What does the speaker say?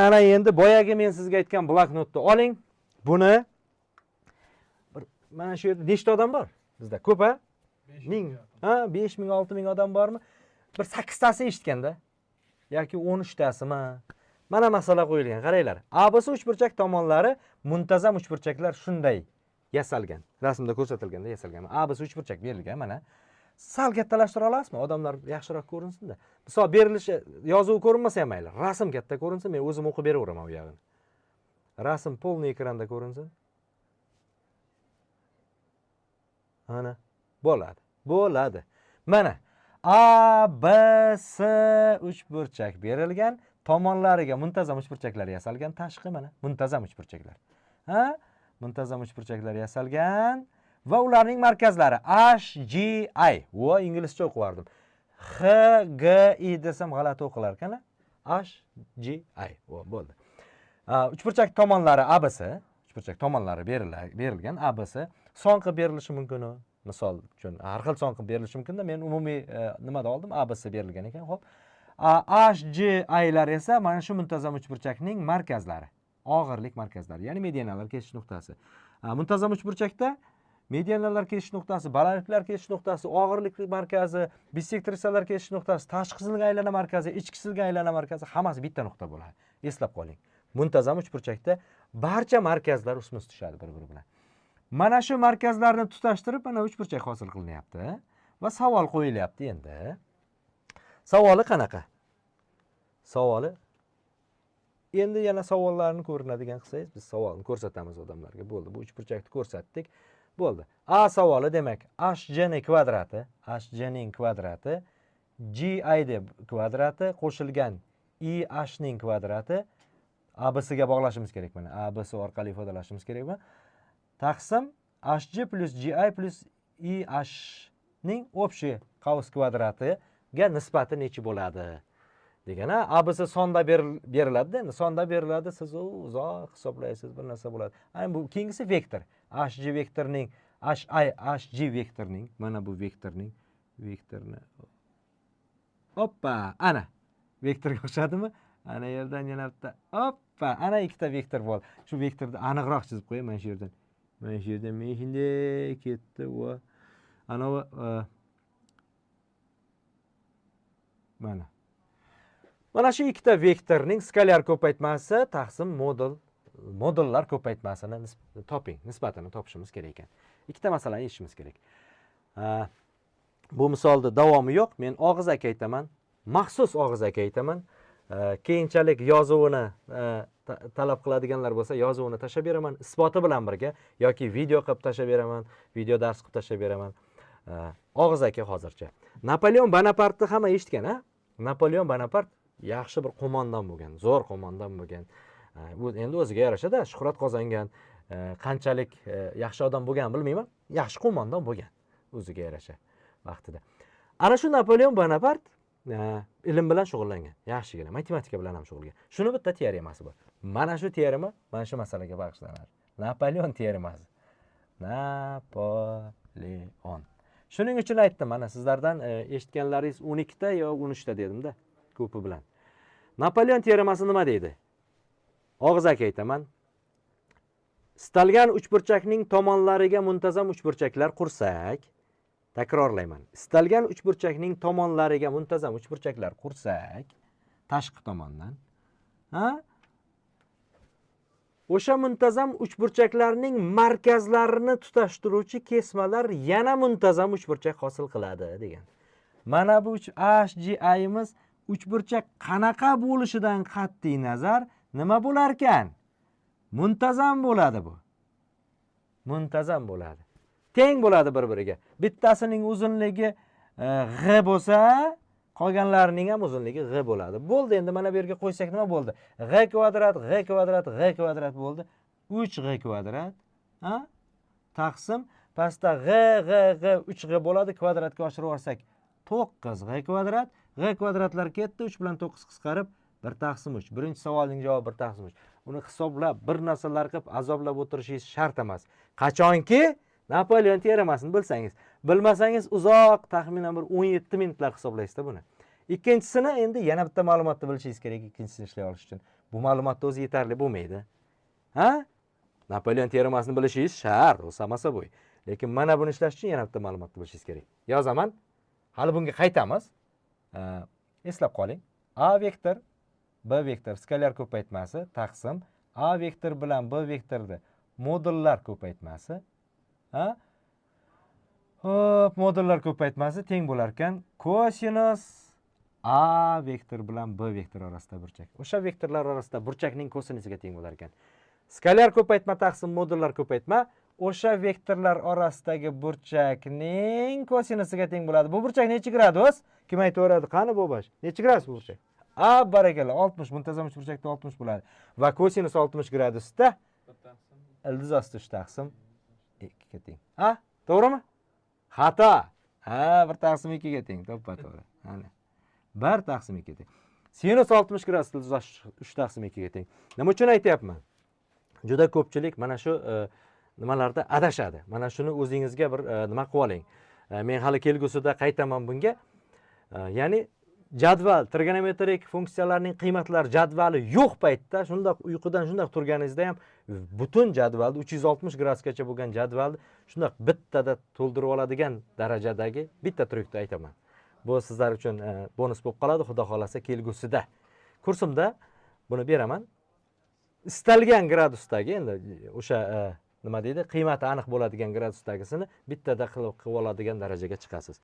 Ana endi boyagi men sizga aytgan bloknotni oling. Buni mana shu yerda nechta odam bor? Bizda ko'p a? 1000. Ha, 5000, 6000 odam bormi? Bir 8 tasi eshitganda yoki 13 tasimi? Mana masala qo'yilgan. Qaranglar. ABC uchburchak tomonlari muntazam uchburchaklar shunday yasalgan. Rasmda ko'rsatilganda yasalgan. ABC uchburchak berilgan mana. Sal kattalashtira olasizmi? Odamlar yaxshiroq ko'rinsin-da. Misol berilishi yozuv ko'rinmasa ham mayli. Rasm katta ko'rinsin, men o'zim o'qib beraveraman u yog'ini. Rasm полный ekranda ko'rinsin. Ana, bo'ladi. Bo'ladi. Mana A, B, S uchburchak berilgan, tomonlariga muntazam uchburchaklar yasalgan, tashqi mana muntazam uchburchaklar. Ha? Muntazam uchburchaklar yasalgan va ularning markazlari H, G, I. Vo inglizcha o'qivardim. H, G, I desam g'alati o'qilar ekan. H, G, I. Vo bo'ldi. Uchburchak tomonlari ABC, uchburchak tomonlari berilgan ABC son qilib berilishi mumkin. Misol uchun har xil son qilib berilishi mumkin-da. Men umumiy nimada oldim? ABC berilgan ekan. Xo'p. H, G, I lar esa mana shu muntazam uchburchakning markazlari. Og'irlik markazlari, ya'ni medianalar kesish nuqtasi. Muntazam uchburchakda medianalar kesish nuqtasi, balandliklar kesish nuqtasi, og'irlik markazi, bissektrisalar kesish nuqtasi, tashqi silga aylana markazi, ichki silga aylana markazi hammasi bitta nuqta bo'ladi. Eslab qoling. Muntazam uchburchakda barcha markazlar ustma tushadi bir-biri bilan. Mana shu markazlarni tutashtirib mana uchburchak hosil qilinyapti va savol qo'yilyapti endi. Savoli qanaqa? Savoli endi yana savollarni ko'rinadigan qilsangiz, biz savolni ko'rsatamiz odamlarga. Bo'ldi, bu uchburchakni ko'rsatdik. Bo'ldi. A savoli demak, HG ning kvadrati, HG ning kvadrati, GI kvadrati qo'shilgan IH ning kvadrati ABC ga bog'lashimiz kerak mana. ABC orqali ifodalashimiz kerakmi? Taqsim HG plus GI plus IH ning общий qavs kvadratiga nisbati necha bo'ladi? Degani ABC sonda beriladi, endi sonda beriladi, siz uzoq hisoblaysiz, bir narsa bo'ladi. Ayni bu keyingisi vektor. HG vektorning HG vektorning mana bu vektorning vektorni hoppa, ana vektorga o'xshadimi? Ana yerdan yana bitta hoppa, ana ikkita vektor bo'ldi. Shu vektorni aniqroq chizib qo'yay mana shu yerdan. Mana shu yerdan men shunday ketdi va ana mana shu ikkita vektorning skalyar ko'paytmasi taqsim modullar ko'paytmasini nisbatini topishimiz kerak ekan. Ikkita masalani yechishimiz kerak. Bu misolda davomi yo'q. Men og'zaki aytaman, maxsus og'zaki aytaman. Keyinchalik yozuvini talab qiladiganlar bo'lsa, yozuvini tashlab beraman, isboti bilan birga yoki video qilib tashlab beraman, video dars qilib tashlab beraman. Og'zaki hozircha. Napoleon Bonapartni hamma eshitgan, ha? Napoleon Bonapart yaxshi bir qo'mondon bo'lgan, zo'r qo'mondon bo'lgan. Bu endi o'ziga yarasha-da, shuhrat qozongan, qanchalik yaxshi odam bo'lgan bilmayman, yaxshi qo'mondon bo'lgan o'ziga yarasha vaqtida. Ana shu Napoleon Bonapart ilm bilan shug'ullangan, yaxshigina, matematika bilan ham shug'ullangan. Shuni bitta teoremasi bor. Mana shu teorema mana shu masalaga bag'ishlanadi. Napoleon teoremasi. Napoleon. Shuning uchun aytdim, mana sizlardan eshitganlaringiz 12 ta yo 13 ta dedim-da, ko'pi bilan. Napoleon teoremasi nima deydi? Og'zaki aytaman. Istalgan uchburchakning tomonlariga muntazam uchburchaklar qursak, takrorlayman. Istalgan uchburchakning tomonlariga muntazam uchburchaklar qursak, tashqi tomondan, o'sha muntazam uchburchaklarning markazlarini tutashtiruvchi kesmalar yana muntazam uchburchak hosil qiladi degan. Mana bu HGI'miz uchburchak qanaqa bo'lishidan qat'iy nazar nima bo'lar ekan? Muntazam bo'ladi bu. Muntazam bo'ladi. Teng bo'ladi bir-biriga. Bittasining uzunligi G bo'lsa, qolganlarining ham uzunligi G bo'ladi. Bo'ldi, endi mana bu yerga qo'ysak nima bo'ldi? G kvadrat, G kvadrat, G kvadrat bo'ldi. 3G kvadrat, taqsim pastda G 3G bo'ladi, kvadratga oshirib olsak 9G kvadrat. G kvadratlar ketdi, 3 bilan 9 qisqarib 1 taqsim 3. Birinchi savolning javobi 1 taqsim 3. Uni hisoblab, bir narsalar qilib azoblab o'tirishingiz shart emas. Qachonki Napoleon teoremasini bilsangiz, bilmasangiz uzoq taxminan bir 17 minutlar hisoblaysizda buni. Ikkinchisini endi yana bitta ma'lumotni bilishingiz kerak, ikkinchisini ishlay olish uchun. Bu ma'lumotda o'zi yetarli bo'lmaydi. Ha? Napoleon teoremasini bilishingiz shart, o'samasa bu. Lekin mana buni ishlash uchun yana bitta ma'lumotni bilishingiz kerak. Yozaman. Hali bunga qaytamiz. Eslab qoling. A vektor, B vektor skalar ko'paytmasi taqsim A vektor bilan B vektorda modullar ko'paytmasi. Ha? Hop, modullar ko'paytmasi teng bo'lar ekan kosinus A vektor bilan B vektor orasida burchak. O'sha vektorlar orasida burchakning kosinusiga teng bo'lar ekan. Skalar ko'paytma taqsim modullar ko'paytma o'sha vektorlar orasidagi burchakning kosinusiga teng bo'ladi. Bu burchak necha gradus? Kim aytaveradi? Qani bo'bash? Necha gradus bu burchak? Barakalla 60, muntazam uchburchakda 60 bo'ladi. Va kosinus 60 gradusda ildiz osti 3 taqsim 2 ga teng. To'g'rimi? Xato. 1 taqsim 2 ga teng. To'ppa-to'g'ri. Mana. 1 taqsim 2 ga teng. Sinus 60 gradus ildiz osti 3 taqsim 2 ga teng. Nima uchun aytyapman? Juda ko'pchilik mana shu nimalarda adashadi. Mana shuni o'zingizga bir nima qilib oling. Men hali kelgusida qaytaman bunga. Ya'ni jadval, trigonometrik funksiyalarning qiymatlari jadvali yo'q paytda, shundoq uyqudan shundoq turganingizda ham butun jadvalni 360 gradusgacha bo'lgan jadvalni shundoq bittada to'ldirib oladigan darajadagi bitta tryukni aytaman. Bu sizlar uchun bonus bo'lib qoladi, xudo xolasa kelgusida. Kursimda buni beraman. Istalgan gradusdagi, endi o'sha nima deydi, qiymati aniq bo'ladigan gradusdagisini bittada qilib oladigan darajaga chiqasiz.